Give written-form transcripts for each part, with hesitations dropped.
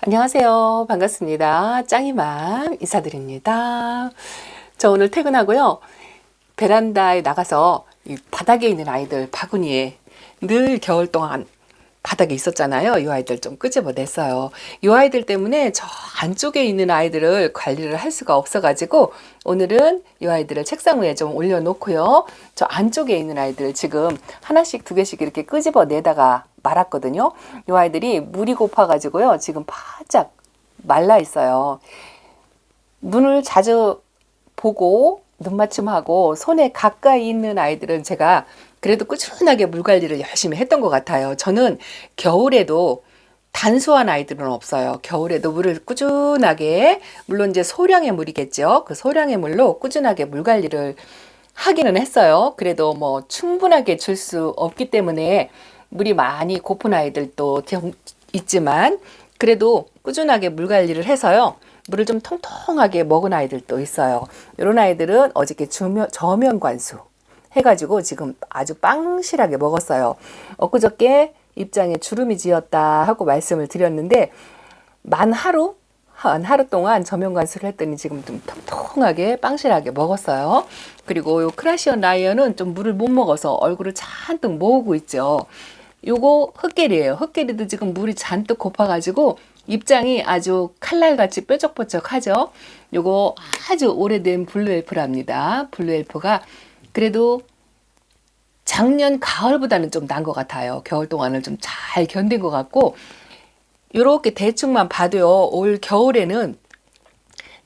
안녕하세요. 반갑습니다. 짱이맘 인사드립니다. 저 오늘 퇴근하고요. 베란다에 나가서 이 바닥에 있는 아이들 바구니에 늘 겨울 동안 바닥에 있었잖아요. 이 아이들 좀 끄집어냈어요. 이 아이들 때문에 저 안쪽에 있는 아이들을 관리를 할 수가 없어가지고 오늘은 이 아이들을 책상 위에 좀 올려놓고요. 저 안쪽에 있는 아이들 지금 하나씩 두 개씩 이렇게 끄집어내다가 말았거든요. 이 아이들이 물이 고파가지고요. 지금 바짝 말라 있어요. 눈을 자주 보고 눈 맞춤하고 손에 가까이 있는 아이들은 제가 그래도 꾸준하게 물 관리를 열심히 했던 것 같아요. 저는 겨울에도 단수한 아이들은 없어요. 겨울에도 물을 꾸준하게, 물론 이제 소량의 물이겠죠. 그 소량의 물로 꾸준하게 물 관리를 하기는 했어요. 그래도 뭐 충분하게 줄 수 없기 때문에 물이 많이 고픈 아이들도 있지만 그래도 꾸준하게 물 관리를 해서요. 물을 좀 통통하게 먹은 아이들도 있어요. 이런 아이들은 어저께 저면 관수 해가지고 지금 아주 빵실하게 먹었어요. 엊그저께 입장에 주름이 지었다 하고 말씀을 드렸는데 한 하루 동안 저면 관수를 했더니 지금 좀 통통하게 빵실하게 먹었어요. 그리고 요 크라시언 라이언은 좀 물을 못 먹어서 얼굴을 잔뜩 모으고 있죠. 요거 흑개리예요. 흑개리도 지금 물이 잔뜩 고파가지고 입장이 아주 칼날같이 뾰족뾰족하죠. 요거 아주 오래된 블루엘프랍니다. 블루엘프가 그래도 작년 가을보다는 좀 난 것 같아요. 겨울 동안을 좀 잘 견딘 것 같고 요렇게 대충만 봐도요. 올 겨울에는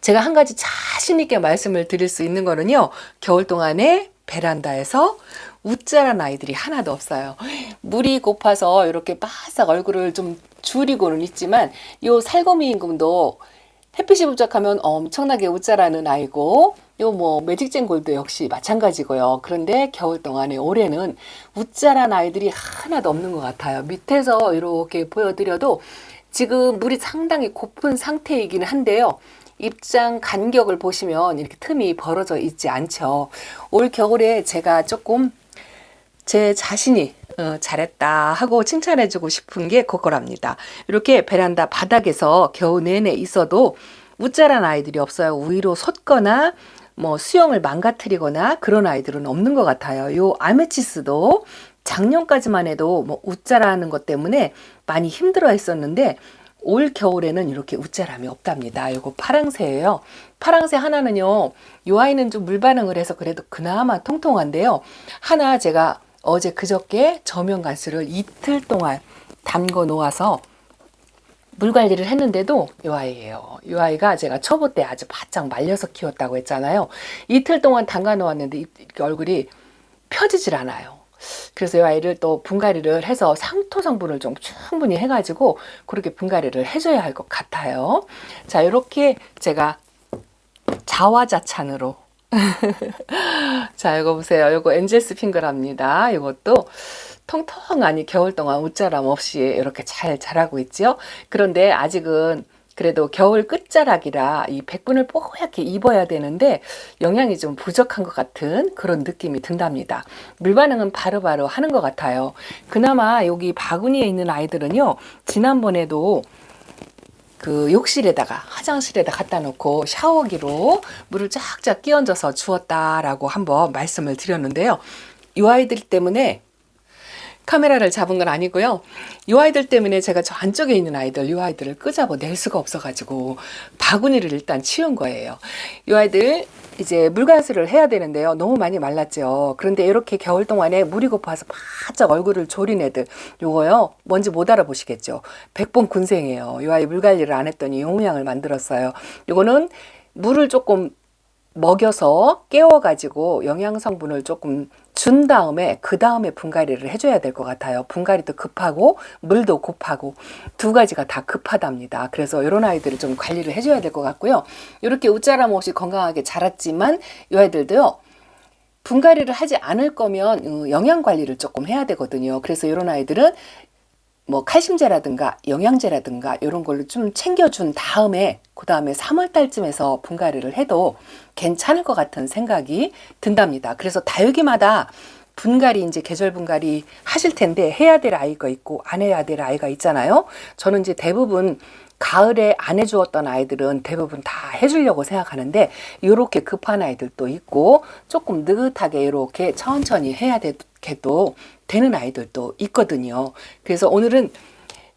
제가 한 가지 자신 있게 말씀을 드릴 수 있는 거는요. 겨울 동안에 베란다에서 웃자란 아이들이 하나도 없어요. 물이 고파서 이렇게 바싹 얼굴을 좀 줄이고는 있지만 요 살구미 임금도 햇빛이 부족하면 엄청나게 웃자라는 아이고 요 뭐 매직젠 골도 역시 마찬가지고요. 그런데 겨울 동안에 올해는 웃자란 아이들이 하나도 없는 것 같아요. 밑에서 이렇게 보여드려도 지금 물이 상당히 고픈 상태이기는 한데요. 입장 간격을 보시면 이렇게 틈이 벌어져 있지 않죠. 올 겨울에 제가 조금 제 자신이 잘했다 하고 칭찬해주고 싶은 게 그거랍니다. 이렇게 베란다 바닥에서 겨우 내내 있어도 웃자란 아이들이 없어요. 위로 솟거나 뭐 수영을 망가뜨리거나 그런 아이들은 없는 것 같아요. 요 아메치스도 작년까지만 해도 뭐 웃자라는 것 때문에 많이 힘들어 했었는데 올 겨울에는 이렇게 웃자람이 없답니다. 요거 파랑새예요. 파랑새 하나는요. 요 아이는 좀 물 반응을 해서 그래도 그나마 통통한데요. 하나 제가 어제 그저께 저면 간수를 이틀 동안 담궈 놓아서 물 관리를 했는데도 이 아이예요. 이 아이가 제가 초보 때 아주 바짝 말려서 키웠다고 했잖아요. 이틀 동안 담가 놓았는데 얼굴이 펴지질 않아요. 그래서 이 아이를 또 분갈이를 해서 상토 성분을 좀 충분히 해가지고 그렇게 분갈이를 해줘야 할 것 같아요. 자, 이렇게 제가 자화자찬으로 자, 이거 보세요. 이거 엔젤스 핑거랍니다. 이것도 통통하니 겨울 동안 웃자람 없이 이렇게 잘 자라고 있죠. 그런데 아직은 그래도 겨울 끝자락이라 이 백분을 뽀얗게 입어야 되는데 영양이 좀 부족한 것 같은 그런 느낌이 든답니다. 물 반응은 바로바로 하는 것 같아요. 그나마 여기 바구니에 있는 아이들은요. 지난번에도 그 욕실에다가 화장실에다 갖다 놓고 샤워기로 물을 쫙쫙 끼얹어서 주었다라고 한번 말씀을 드렸는데요. 이 아이들 때문에 카메라를 잡은 건 아니고요. 이 아이들 때문에 제가 저 안쪽에 있는 아이들, 이 아이들을 끄잡아 낼 수가 없어가지고 바구니를 일단 치운 거예요. 이 아이들 이제 물관수를 해야 되는데요. 너무 많이 말랐죠. 그런데 이렇게 겨울 동안에 물이 고파서 바짝 얼굴을 졸인 애들, 요거요. 뭔지 못 알아보시겠죠. 백본 군생이에요. 이 아이 물 관리를 안 했더니 용량을 만들었어요. 요거는 물을 조금 먹여서 깨워가지고 영양 성분을 조금 준 다음에 그 다음에 분갈이를 해줘야 될 것 같아요. 분갈이도 급하고 물도 급하고 두 가지가 다 급하답니다. 그래서 이런 아이들을 좀 관리를 해줘야 될 것 같고요. 이렇게 웃자람 없이 건강하게 자랐지만 이 아이들도요. 분갈이를 하지 않을 거면 영양 관리를 조금 해야 되거든요. 그래서 이런 아이들은 뭐 칼슘제라든가 영양제라든가 이런 걸로 좀 챙겨준 다음에 그 다음에 3월 달쯤에서 분갈이를 해도 괜찮을 것 같은 생각이 든답니다. 그래서 다육이마다 분갈이 이제 계절 분갈이 하실 텐데 해야 될 아이가 있고 안 해야 될 아이가 있잖아요. 저는 이제 대부분 가을에 안 해주었던 아이들은 대부분 다 해주려고 생각하는데 이렇게 급한 아이들도 있고 조금 느긋하게 이렇게 천천히 해야 돼도 되는 아이들도 있거든요. 그래서 오늘은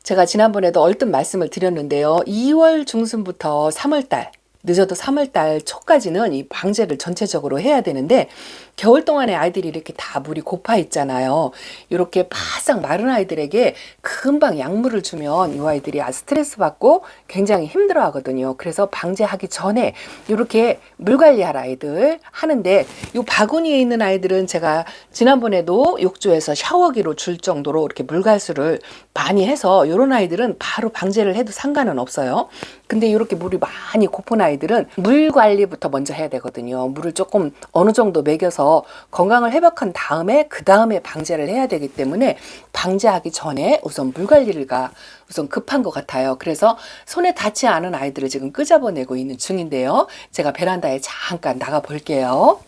제가 지난번에도 얼뜻 말씀을 드렸는데요. 2월 중순부터 3월 달, 늦어도 3월 달 초까지는 이 방제를 전체적으로 해야 되는데 겨울 동안에 아이들이 이렇게 다 물이 고파 있잖아요. 이렇게 바싹 마른 아이들에게 금방 약물을 주면 이 아이들이 스트레스 받고 굉장히 힘들어 하거든요. 그래서 방제하기 전에 이렇게 물 관리할 아이들 하는데 이 바구니에 있는 아이들은 제가 지난번에도 욕조에서 샤워기로 줄 정도로 이렇게 물갈수를 많이 해서 이런 아이들은 바로 방제를 해도 상관은 없어요. 근데 이렇게 물이 많이 고픈 아이들은 물 관리부터 먼저 해야 되거든요. 물을 조금 어느 정도 먹여서 건강을 회복한 다음에 그 다음에 방제를 해야 되기 때문에 방제하기 전에 우선 물 관리가 우선 급한 것 같아요. 그래서 손에 닿지 않은 아이들을 지금 끄집어내고 있는 중인데요. 제가 베란다에 잠깐 나가 볼게요.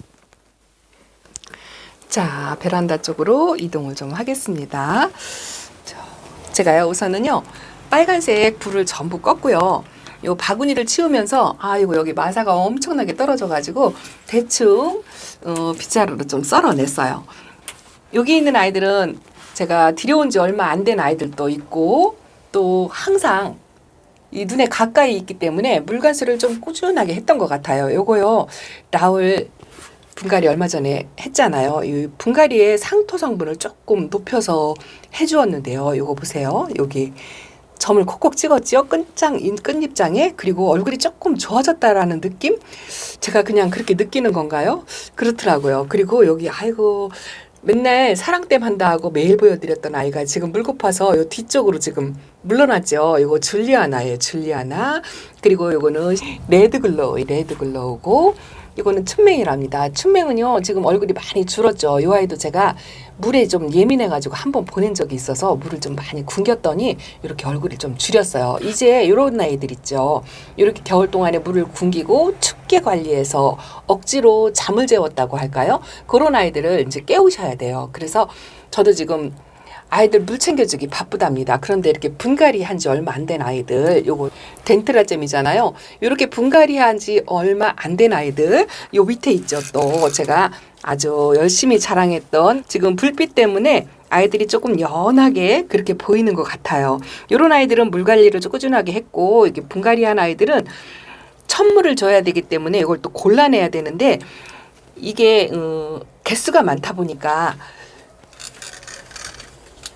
자, 베란다 쪽으로 이동을 좀 하겠습니다. 제가요 우선은요 빨간색 불을 전부 껐고요. 요 바구니를 치우면서 이거 여기 마사가 엄청나게 떨어져 가지고 대충 빗자루로 좀 썰어냈어요. 여기 있는 아이들은 제가 들여온 지 얼마 안 된 아이들도 있고 또 항상 이 눈에 가까이 있기 때문에 물관수를 좀 꾸준하게 했던 것 같아요. 요거요 라울 분갈이 얼마 전에 했잖아요. 이 분갈이의 상토 성분을 조금 높여서 해주었는데요. 요거 보세요. 여기 점을 콕콕 찍었지요. 끝잎장에. 그리고 얼굴이 조금 좋아졌다라는 느낌? 제가 그냥 그렇게 느끼는 건가요? 그렇더라고요. 그리고 여기 아이고 맨날 사랑댐 한다 하고 매일 보여드렸던 아이가 지금 물 고파서 요 뒤쪽으로 지금 물러났죠. 이거 줄리아나예요. 줄리아나. 그리고 요거는 레드글로우고 이거는 춘맹이랍니다. 춘맹은요 지금 얼굴이 많이 줄었죠. 이 아이도 제가 물에 좀 예민해가지고 한번 보낸 적이 있어서 물을 좀 많이 굶겼더니 이렇게 얼굴이 좀 줄였어요. 이제 이런 아이들 있죠. 이렇게 겨울 동안에 물을 굶기고 춥게 관리해서 억지로 잠을 재웠다고 할까요? 그런 아이들을 이제 깨우셔야 돼요. 그래서 저도 지금 아이들 물 챙겨주기 바쁘답니다. 그런데 이렇게 분갈이 한 지 얼마 안 된 아이들, 요거 덴트라잼이잖아요. 이렇게 분갈이 한 지 얼마 안 된 아이들, 요 밑에 있죠. 또 제가 아주 열심히 자랑했던 지금 불빛 때문에 아이들이 조금 연하게 그렇게 보이는 것 같아요. 이런 아이들은 물 관리를 좀 꾸준하게 했고 이게 분갈이한 아이들은 천물을 줘야 되기 때문에 이걸 또 골라내야 되는데 이게 개수가 많다 보니까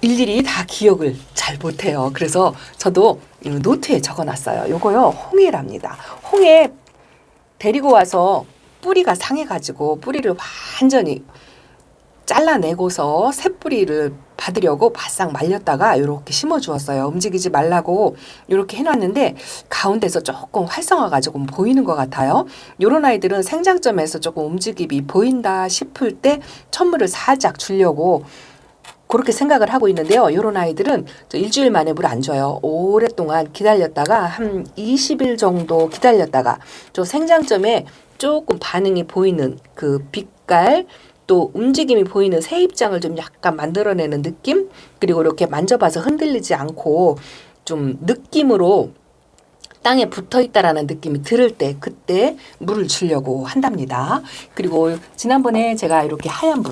일일이 다 기억을 잘 못해요. 그래서 저도 노트에 적어놨어요. 요거요 홍해랍니다. 홍해 데리고 와서 뿌리가 상해가지고 뿌리를 완전히 잘라내고서 새 뿌리를 받으려고 바싹 말렸다가 이렇게 심어주었어요. 움직이지 말라고 이렇게 해놨는데 가운데서 조금 활성화가 조금 보이는 것 같아요. 이런 아이들은 생장점에서 조금 움직임이 보인다 싶을 때 천물을 살짝 주려고 그렇게 생각을 하고 있는데요. 이런 아이들은 일주일 만에 물 안 줘요. 오랫동안 기다렸다가 한 20일 정도 기다렸다가 저 생장점에 조금 반응이 보이는 그 빛깔 또 움직임이 보이는 새 입장을 좀 약간 만들어내는 느낌? 그리고 이렇게 만져봐서 흔들리지 않고 좀 느낌으로 땅에 붙어 있다라는 느낌이 들을 때 그때 물을 주려고 한답니다. 그리고 지난번에 제가 이렇게 하얀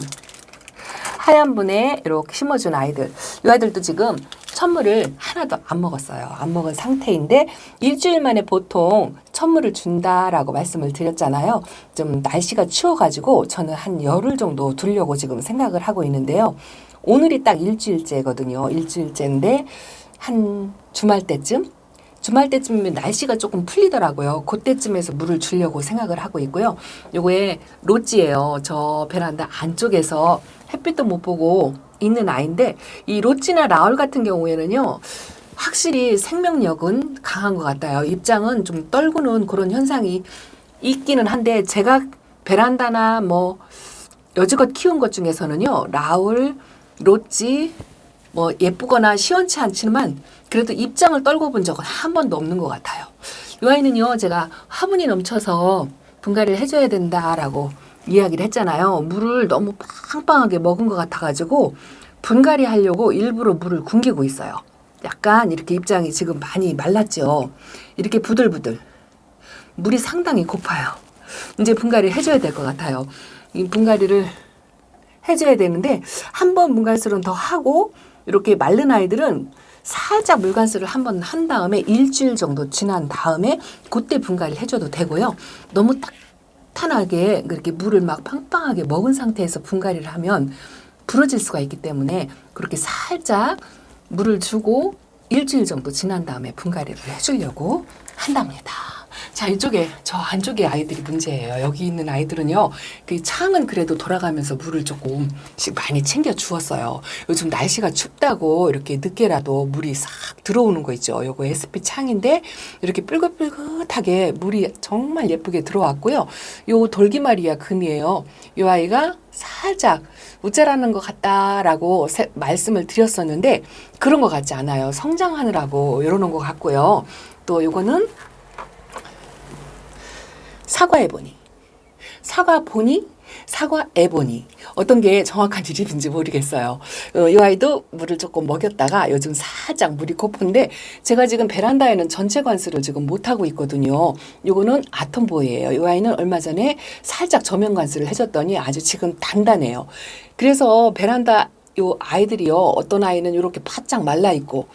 분에 이렇게 심어준 아이들 이 아이들도 지금 천물을 하나도 안 먹었어요. 안 먹은 상태인데 일주일 만에 보통 천물을 준다라고 말씀을 드렸잖아요. 좀 날씨가 추워가지고 저는 한 열흘 정도 두려고 지금 생각을 하고 있는데요. 오늘이 딱 일주일째거든요. 일주일째인데 한 주말 때쯤이면 날씨가 조금 풀리더라고요. 그때쯤에서 물을 주려고 생각을 하고 있고요. 요거에 로찌예요. 저 베란다 안쪽에서 햇빛도 못 보고 있는 아이인데 이 로찌나 라울 같은 경우에는요. 확실히 생명력은 강한 것 같아요. 입장은 좀 떨구는 그런 현상이 있기는 한데 제가 베란다나 뭐 여지껏 키운 것 중에서는요. 라울, 로찌 뭐 예쁘거나 시원치 않지만 그래도 입장을 떨고 본 적은 한 번도 없는 것 같아요. 이 아이는요. 제가 화분이 넘쳐서 분갈이를 해줘야 된다라고 이야기를 했잖아요. 물을 너무 빵빵하게 먹은 것 같아가지고 분갈이 하려고 일부러 물을 굶기고 있어요. 약간 이렇게 입장이 지금 많이 말랐죠. 이렇게 부들부들. 물이 상당히 고파요. 이제 분갈이를 해줘야 될 것 같아요. 이 분갈이를 해줘야 되는데 한 번 물관수는 더 하고 이렇게 마른 아이들은 살짝 물관수를 한 번 한 다음에 일주일 정도 지난 다음에 그때 분갈이를 해줘도 되고요. 너무 탄탄하게 그렇게 물을 막 빵빵하게 먹은 상태에서 분갈이를 하면 부러질 수가 있기 때문에 그렇게 살짝 물을 주고 일주일 정도 지난 다음에 분갈이를 해주려고 한답니다. 자, 이쪽에 저 안쪽에 아이들이 문제예요. 여기 있는 아이들은요, 그 창은 그래도 돌아가면서 물을 조금씩 많이 챙겨 주었어요. 요즘 날씨가 춥다고 이렇게 늦게라도 물이 싹 들어오는 거 있죠. 요거 SP 창인데 이렇게 뿔긋뿔긋하게 물이 정말 예쁘게 들어왔고요. 요 돌기마리아 금이에요. 요 아이가 살짝 우짜라는 것 같다라고 말씀을 드렸었는데 그런 것 같지 않아요. 성장하느라고 이러는 것 같고요. 또 요거는 사과 에보니, 사과 에보니 어떤 게 정확한 이름인지 모르겠어요. 이 아이도 물을 조금 먹였다가 요즘 살짝 물이 고픈데 제가 지금 베란다에는 전체 관수를 지금 못하고 있거든요. 요거는 아톰보이예요. 이 아이는 얼마 전에 살짝 저면 관수를 해줬더니 아주 지금 단단해요. 그래서 베란다 요 아이들이요. 어떤 아이는 이렇게 바짝 말라 있고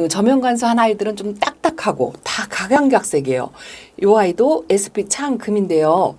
저면 관수한 아이들은 좀 딱딱하고 다 각양각색이에요. 요 아이도 SP 창금인데요.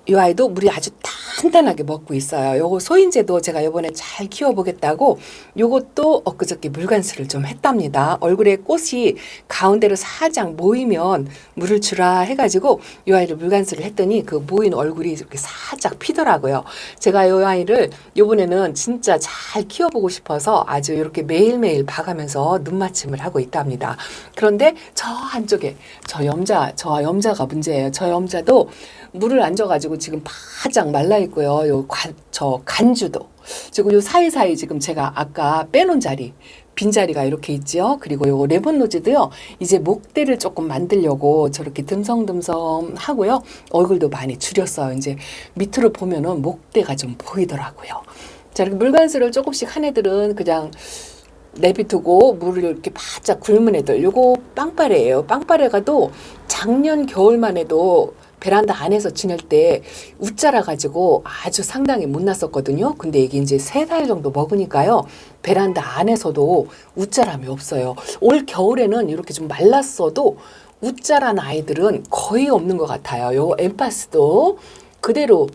이 아이도 물이 아주 단단하게 먹고 있어요. 요거 소인재도 제가 이번에 잘 키워보겠다고 요것도 엊그저께 물관수를 좀 했답니다. 얼굴에 꽃이 가운데로 살짝 모이면 물을 주라 해가지고 이 아이를 물관수를 했더니 그 모인 얼굴이 이렇게 살짝 피더라고요. 제가 이 아이를 요번에는 진짜 잘 키워보고 싶어서 아주 이렇게 매일매일 봐가면서 눈맞춤을 하고 있답니다. 그런데 저 한쪽에 저 염자가 문제예요. 저 염자도 물을 안 줘가지고 지금 바짝 말라 있고요. 저 간주도 지금 요 사이사이 지금 제가 아까 빼놓은 자리 빈자리가 이렇게 있죠. 그리고 요 레몬로즈도요. 이제 목대를 조금 만들려고 저렇게 듬성듬성 하고요. 얼굴도 많이 줄였어요. 이제 밑으로 보면은 목대가 좀 보이더라고요. 자, 이렇게 물관수를 조금씩 한 애들은 그냥 내비두고 물을 이렇게 바짝 굶은 애들. 요거 빵빠레예요. 빵빠레가도 작년 겨울만 해도 베란다 안에서 지낼 때 웃자라 가지고 아주 상당히 못 났었거든요. 근데 이게 이제 3달 정도 먹으니까요. 베란다 안에서도 웃자람이 없어요. 올 겨울에는 이렇게 좀 말랐어도 웃자란 아이들은 거의 없는 것 같아요. 요 엠파스도 그대로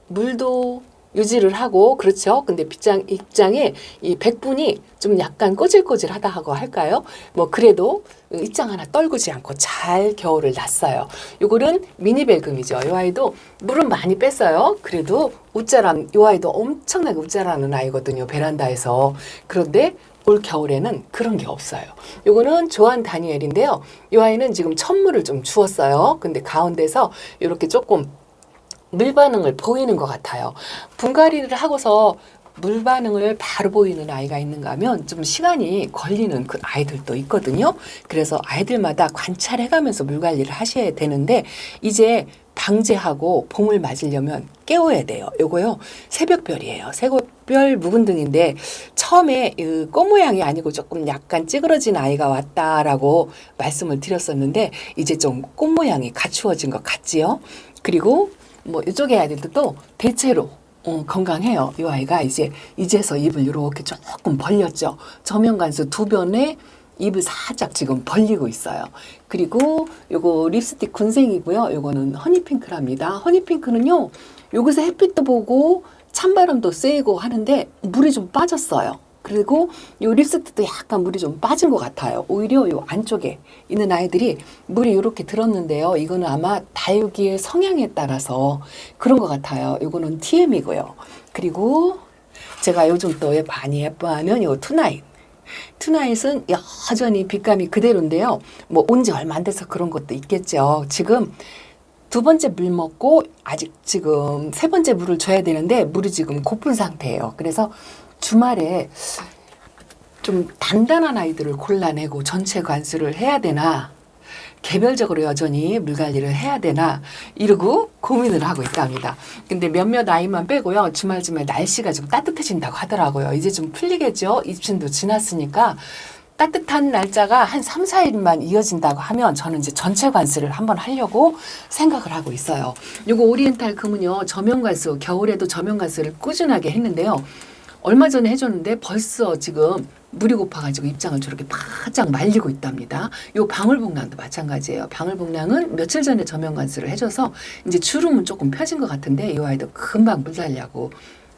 물도 유지를 하고 그렇죠. 근데 입장에 이 백분이 좀 약간 꼬질꼬질하다고 할까요? 뭐 그래도 입장 하나 떨구지 않고 잘 겨울을 났어요. 요거는 미니벨금이죠. 이 아이도 물은 많이 뺐어요. 그래도 웃자람, 이 아이도 엄청나게 웃자라는 아이거든요. 베란다에서. 그런데 올 겨울에는 그런 게 없어요. 요거는 조한 다니엘인데요. 이 아이는 지금 천물을 좀 주었어요. 근데 가운데서 이렇게 조금 물 반응을 보이는 것 같아요. 분갈이를 하고서 물 반응을 바로 보이는 아이가 있는가 하면 좀 시간이 걸리는 그 아이들도 있거든요. 그래서 아이들마다 관찰해가면서 물 관리를 하셔야 되는데 이제 방제하고 봄을 맞으려면 깨워야 돼요. 요거요. 새벽별이에요. 새벽별 묵은 등인데 처음에 꽃 모양이 아니고 조금 약간 찌그러진 아이가 왔다라고 말씀을 드렸었는데 이제 좀 꽃 모양이 갖추어진 것 같지요. 그리고 뭐 이쪽의 아이들도 대체로 건강해요. 이 아이가 이제서 입을 이렇게 조금 벌렸죠. 저면간수 2변에 입을 살짝 지금 벌리고 있어요. 그리고 요거 립스틱 군생이고요. 요거는 허니핑크랍니다. 허니핑크는요. 여기서 햇빛도 보고 찬바람도 쐬고 하는데 물이 좀 빠졌어요. 그리고 요 립스틱도 약간 물이 좀 빠진 것 같아요. 오히려 요 안쪽에 있는 아이들이 물이 이렇게 들었는데요. 이거는 아마 다육이의 성향에 따라서 그런 것 같아요. 이거는 TM이고요. 그리고 제가 요즘 또 많이 예뻐하는 요 투나잇. 투나잇은 여전히 빛감이 그대로인데요. 뭐 온 지 얼마 안 돼서 그런 것도 있겠죠. 지금 2번째 물 먹고 아직 지금 3번째 물을 줘야 되는데 물이 지금 고픈 상태예요. 그래서 주말에 좀 단단한 아이들을 골라내고 전체 관수를 해야 되나 개별적으로 여전히 물관리를 해야 되나 이러고 고민을 하고 있답니다. 근데 몇몇 아이만 빼고요. 주말쯤에 날씨가 좀 따뜻해진다고 하더라고요. 이제 좀 풀리겠죠. 입춘도 지났으니까 따뜻한 날짜가 한 3, 4일만 이어진다고 하면 저는 이제 전체 관수를 한번 하려고 생각을 하고 있어요. 요거 오리엔탈 금은요, 저면 관수, 겨울에도 저면 관수를 꾸준하게 했는데요. 얼마 전에 해줬는데 벌써 지금 물이 고파가지고 입장을 저렇게 바짝 말리고 있답니다. 요 방울복랑도 마찬가지예요. 방울복랑은 며칠 전에 저면 관수를 해줘서 이제 주름은 조금 펴진 것 같은데 이 아이도 금방 물 달려고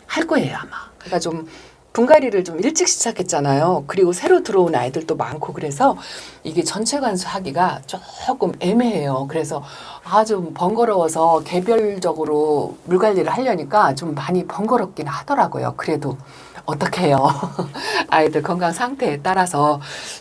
할 거예요, 아마. 그러니까 좀 분갈이를 좀 일찍 시작했잖아요. 그리고 새로 들어온 아이들도 많고 그래서 이게 전체 관수하기가 조금 애매해요. 그래서 좀 번거로워서 개별적으로 물 관리를 하려니까 좀 많이 번거롭긴 하더라고요. 그래도 어떻게 해요. 아이들 건강 상태에 따라서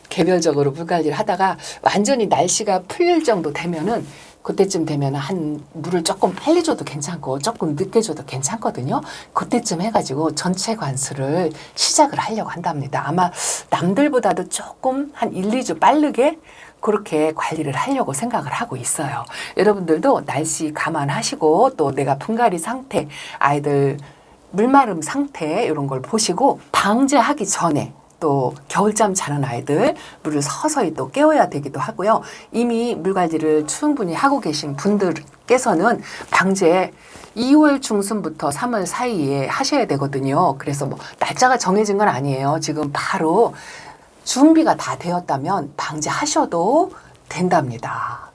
개별적으로 물 관리를 하다가 완전히 날씨가 풀릴 정도 되면은 그때쯤 되면 한 물을 조금 빨리 줘도 괜찮고 조금 늦게 줘도 괜찮거든요. 그때쯤 해가지고 전체 관수를 시작을 하려고 한답니다. 아마 남들보다도 조금 한 1, 2주 빠르게 그렇게 관리를 하려고 생각을 하고 있어요. 여러분들도 날씨 감안하시고 또 내가 분갈이 상태, 아이들 물마름 상태 이런 걸 보시고 방제하기 전에 또 겨울잠 자는 아이들 물을 서서히 또 깨워야 되기도 하고요. 이미 물 관리를 충분히 하고 계신 분들께서는 방제 2월 중순부터 3월 사이에 하셔야 되거든요. 그래서 뭐 날짜가 정해진 건 아니에요. 지금 바로 준비가 다 되었다면 방제하셔도 된답니다.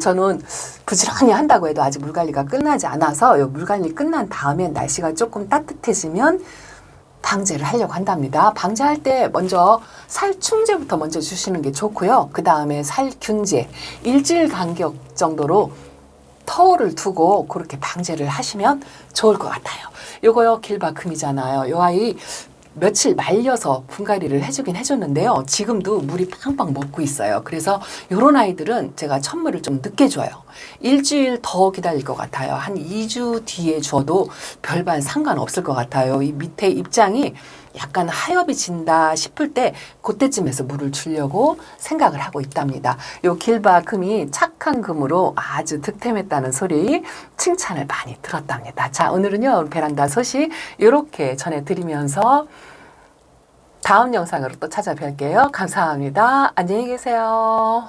저는 부지런히 한다고 해도 아직 물관리가 끝나지 않아서 물관리 끝난 다음에 날씨가 조금 따뜻해지면 방제를 하려고 한답니다. 방제할 때 먼저 살충제부터 먼저 주시는 게 좋고요. 그 다음에 살균제, 일주일 간격 정도로 터울을 두고 그렇게 방제를 하시면 좋을 것 같아요. 요거요, 길바금이잖아요. 요 아이 며칠 말려서 분갈이를 해주긴 해줬는데요. 지금도 물이 빵빵 먹고 있어요. 그래서 이런 아이들은 제가 천물을 좀 늦게 줘요. 일주일 더 기다릴 것 같아요. 한 2주 뒤에 줘도 별반 상관없을 것 같아요. 이 밑에 입장이 약간 하엽이 진다 싶을 때 그때쯤에서 물을 주려고 생각을 하고 있답니다. 요 길바금이 착한 금으로 아주 득템했다는 소리 칭찬을 많이 들었답니다. 자, 오늘은요 베란다 소식 이렇게 전해드리면서 다음 영상으로 또 찾아뵐게요. 감사합니다. 안녕히 계세요.